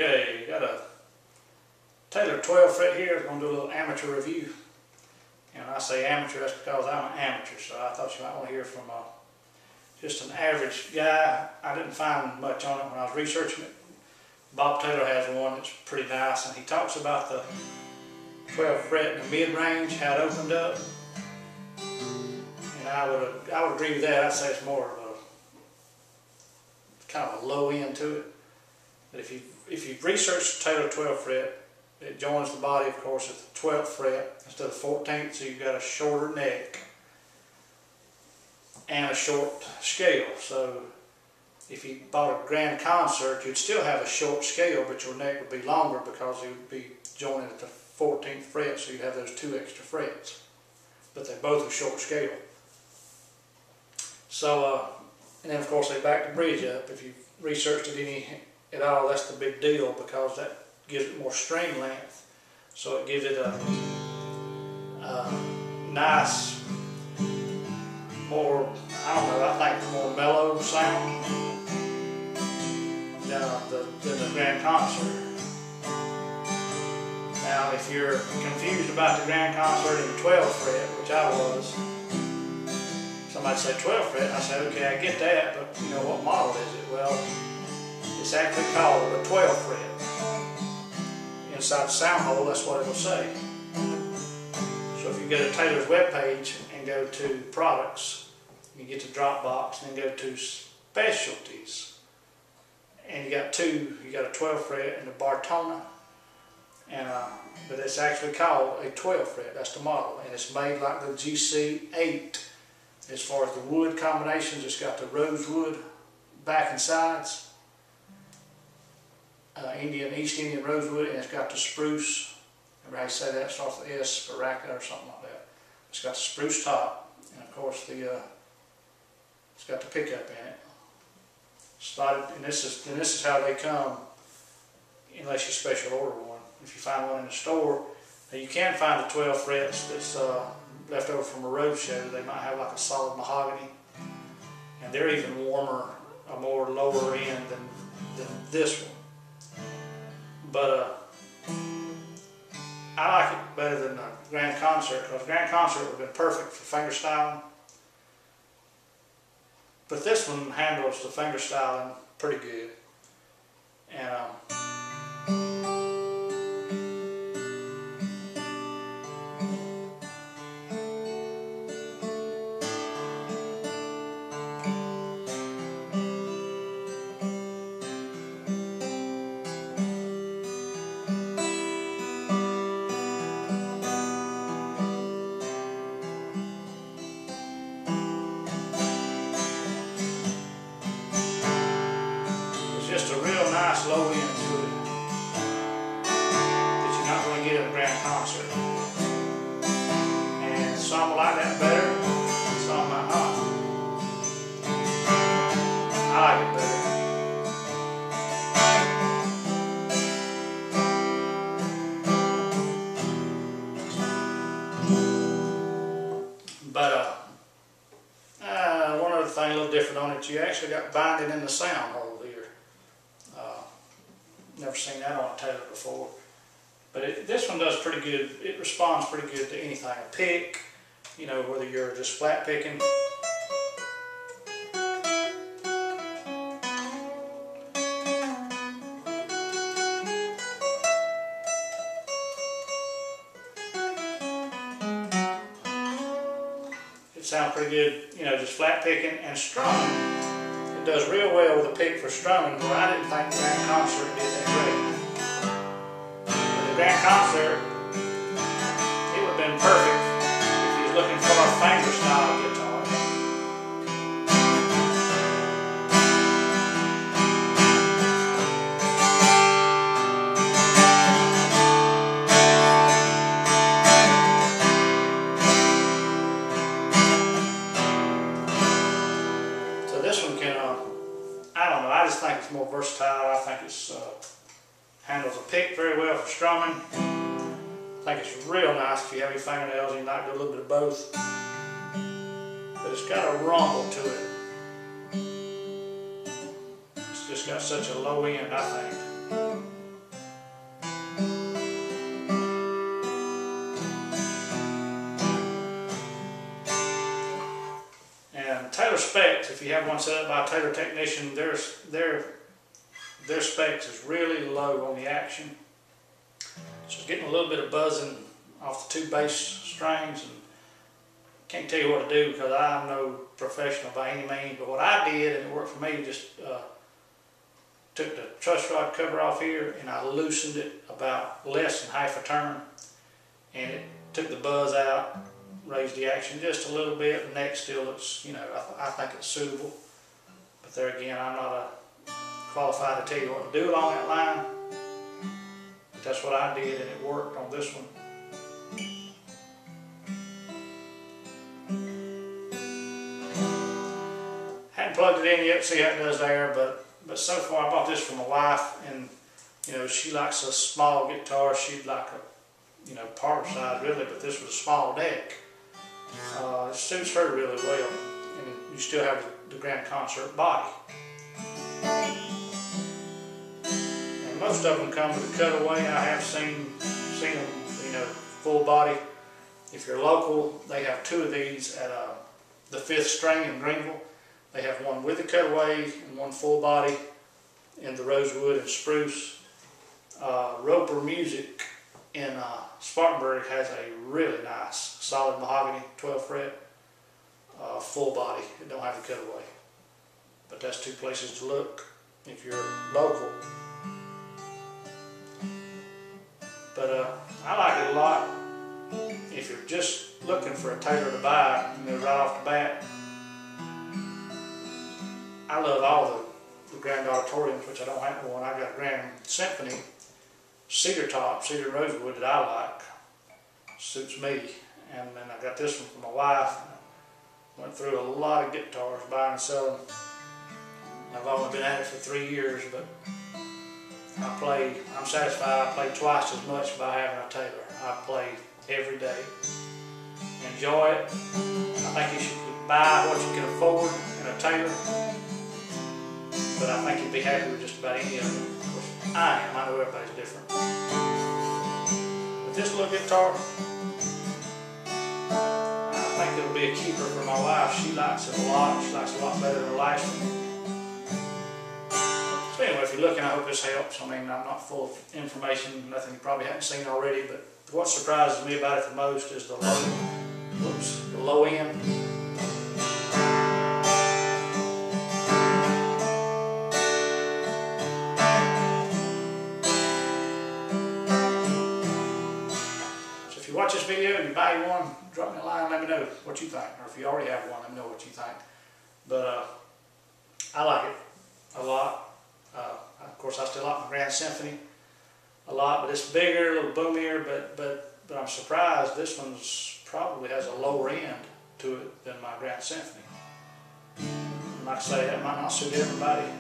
Okay, got a Taylor 12 fret here. I'm going to do a little amateur review. And when I say amateur, that's because I'm an amateur, so I thought you might want to hear from just an average guy. I didn't find much on it when I was researching it. Bob Taylor has one that's pretty nice, and he talks about the 12 fret in the mid-range, how it opened up. And I would agree with that. I'd say it's more of a kind of a low end to it. But if you've researched the Taylor 12 fret, it joins the body, of course, at the 12th fret instead of 14th, so you've got a shorter neck and a short scale. So if you bought a grand concert, you'd still have a short scale, but your neck would be longer because it would be joining at the 14th fret, so you'd have those 2 extra frets. But they both are short scale. So, and then of course they back the bridge up. If you've researched it any at all, that's the big deal, because that gives it more string length. So it gives it a nice, more, I don't know, I think more mellow sound than the grand concert. Now if you're confused about the grand concert in the 12th fret, which I was, somebody said 12th fret, I said, okay, I get that, but you know, what model is it? Well, it's actually called a 12th fret. Inside the sound hole, that's what it will say. So if you go to Taylor's webpage and go to products, you get to drop box and then go to specialties. And you got a 12th fret and a Bartona, and but it's actually called a 12th fret. That's the model, and it's made like the GC8. As far as the wood combinations, it's got the rosewood back and sides, East Indian rosewood, and it's got the spruce. Remember how you say that? It starts with S for Raka or something like that. It's got the spruce top, and of course it's got the pickup in it. And this is how they come, unless you special order one. If you find one in the store, now you can find the 12 frets that's left over from a road show. They might have like a solid mahogany, and they're even warmer, a more lower end than this one. But I like it better than the grand concert, because grand concert would have been perfect for finger styling. But this one handles the finger styling pretty good. And just a real nice low end to it that you're not going to get at a grand concert. And some like that better, and some might not. I like it better. But one other thing a little different on it, you actually got binding in the sound hole here. Never seen that on a Taylor before, but this one does pretty good. It responds pretty good to anything. A pick, you know, whether you're just flat picking. It sounds pretty good, you know, just flat picking and strumming. It does real well with a pick for strumming, where I didn't think the grand concert did that great. But the grand concert, it would have been perfect if you was looking for a finger style guitar. So this one can, I don't know, I just think it's more versatile. I think it's handles a pick very well for strumming. I think it's real nice if you have your fingernails and you like to do a little bit of both. But it's got a rumble to it. It's just got such a low end, I think. specs, if you have one set up by a Taylor technician, their specs is really low on the action. So it's getting a little bit of buzzing off the 2 bass strings, and can't tell you what to do because I'm no professional by any means. But what I did, and it worked for me, just took the truss rod cover off here and I loosened it about less than half a turn, and it took the buzz out, raised the action just a little bit. The neck still looks, you know, I think it's suitable. But there again, I'm not qualified to tell you what to do along that line. But that's what I did, and it worked on this one. Hadn't plugged it in yet, see how it does there, but so far I bought this for my wife, and you know, she likes a small guitar. She'd like a, you know, part size really, but this was a small deck. It suits her really well, and you still have the grand concert body. And most of them come with a cutaway. I have seen them, you know, full body. If you're local, they have 2 of these at the 5th String in Greenville. They have one with a cutaway and one full body in the rosewood and spruce. Roper Music in Spartanburg has a really nice solid mahogany 12 fret full body. It don't have a cutaway, but that's 2 places to look if you're local. But I like it a lot. If you're just looking for a Taylor to buy, you know, right off the bat, I love all the grand auditoriums, which I don't have one. I got a Grand Symphony cedar top, cedar rosewood that I like. Suits me. And then I got this one for my wife. Went through a lot of guitars, buying and selling. I've only been at it for 3 years, but I'm satisfied. I play twice as much by having a Taylor. I play every day. Enjoy it. I think you should buy what you can afford in a Taylor, but I think you'd be happy with just about any of them. Of course, I am. I know everybody's different. But this little guitar, I think it'll be a keeper for my wife. She likes it a lot. She likes it a lot better than the last one. So anyway, if you're looking, I hope this helps. I mean, I'm not full of information, nothing you probably haven't seen already, but what surprises me about it the most is the low end. If you watch this video and you buy one, drop me a line and let me know what you think. Or if you already have one, let me know what you think. But I like it a lot. Of course, I still like my Grand Symphony a lot, but it's bigger, a little boomier. But I'm surprised this one's probably has a lower end to it than my Grand Symphony. And like I say, that might not suit everybody.